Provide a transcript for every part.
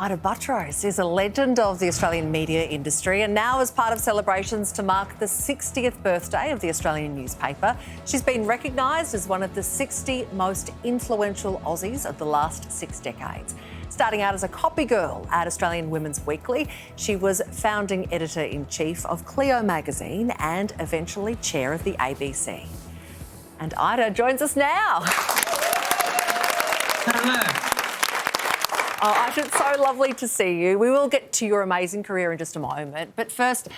Ita Buttrose is a legend of the Australian media industry, and now as part of celebrations to mark the 60th birthday of the Australian newspaper, she's been recognised as one of the 60 most influential Aussies of the last 6 decades. Starting out as a copy girl at Australian Women's Weekly, she was founding editor-in-chief of Cleo magazine and eventually chair of the ABC. And Ita joins us now. Hello. Oh, Ita, it's so lovely to see you. We will get to your amazing career in just a moment. But first,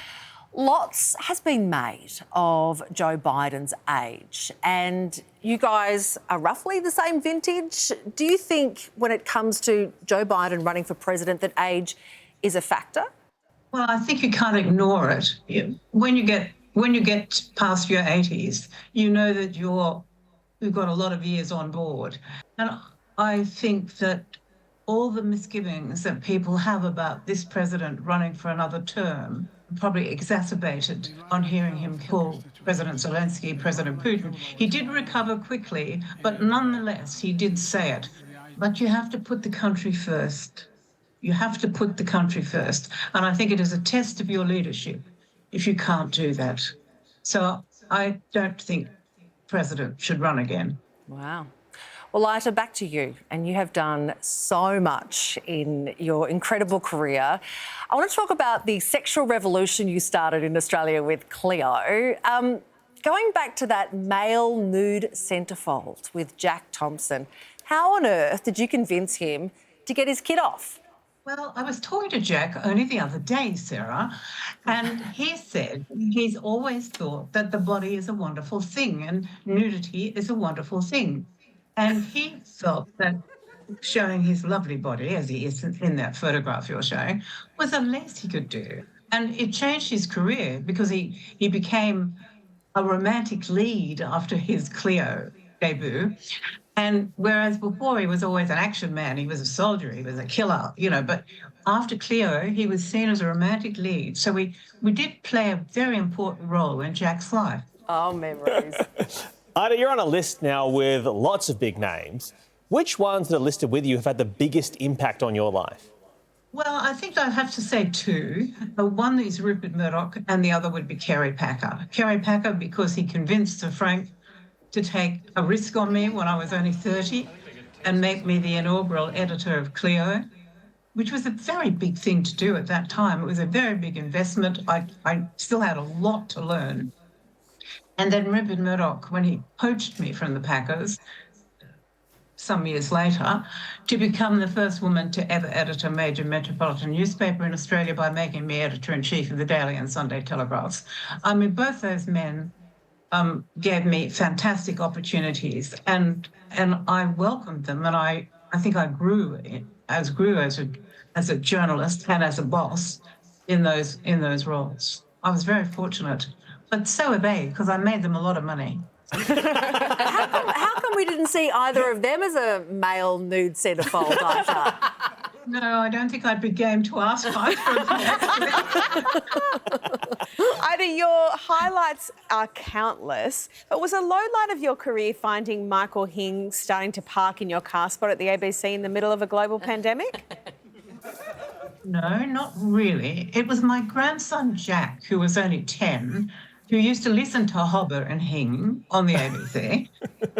lots has been made of Joe Biden's age, and you guys are roughly the same vintage. Do you think when it comes to Joe Biden running for president that age is a factor? Well, I think you can't ignore it. When you get past your 80s, you know that you've got a lot of years on board. And I think that all the misgivings that people have about this president running for another term probably exacerbated on hearing him call President Zelensky President Putin. He did recover quickly, but nonetheless, he did say it. But you have to put the country first. You have to put the country first. And I think it is a test of your leadership if you can't do that. So I don't think president should run again. Wow. Well, Ita, back to you. And you have done so much in your incredible career. I want to talk about the sexual revolution you started in Australia with Cleo. Going back to that male nude centrefold with Jack Thompson, how on earth did you convince him to get his kid off? Well, I was talking to Jack only the other day, Sarah, and he said he's always thought that the body is a wonderful thing and nudity is a wonderful thing. And he felt that showing his lovely body, as he is in that photograph you're showing, was the least he could do. And it changed his career because he became a romantic lead after his Cleo debut. And whereas before he was always an action man, he was a soldier, he was a killer, but after Cleo, he was seen as a romantic lead. So we did play a very important role in Jack's life. Oh, memories. Ita, you're on a list now with lots of big names. Which ones that are listed with you have had the biggest impact on your life? Well, I think I'd have to say two. One is Rupert Murdoch and the other would be Kerry Packer. Kerry Packer because he convinced Sir Frank to take a risk on me when I was only 30 and make me the inaugural editor of Cleo, which was a very big thing to do at that time. It was a very big investment. I still had a lot to learn. And then Rupert Murdoch, when he poached me from the Packers some years later, to become the first woman to ever edit a major metropolitan newspaper in Australia by making me editor-in-chief of the Daily and Sunday Telegraphs. I mean, both those men gave me fantastic opportunities, and I welcomed them, and I think I grew as a journalist and as a boss in those roles. I was very fortunate. But so have they, because I made them a lot of money. How come we didn't see either of them as a male nude centrefold, Ita? No, I don't think I'd be game to ask either of them. Ita, your highlights are countless, but was a low light of your career finding Michael Hing starting to park in your car spot at the ABC in the middle of a global pandemic? No, not really. It was my grandson, Jack, who was only 10, who used to listen to Hobbit and Hing on the ABC.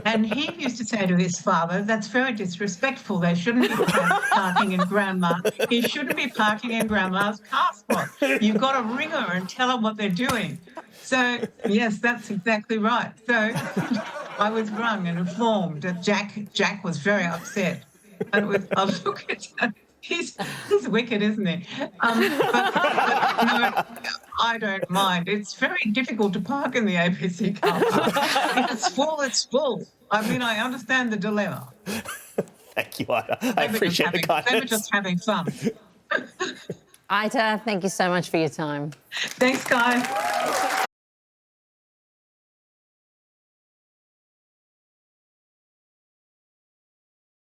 And he used to say to his father, that's very disrespectful. They shouldn't be parking in Grandma. He shouldn't be parking in Grandma's car spot. You've got to ring her and tell them what they're doing. So, yes, that's exactly right. So I was rung and informed that Jack was very upset. And it was, oh, look at that. He's wicked, isn't he? But no, I don't mind. It's very difficult to park in the ABC car park. If it's full, it's full. I mean, I understand the dilemma. Thank you, Ita. I appreciate the kindness. They were just having fun. Ita, thank you so much for your time. Thanks, guys.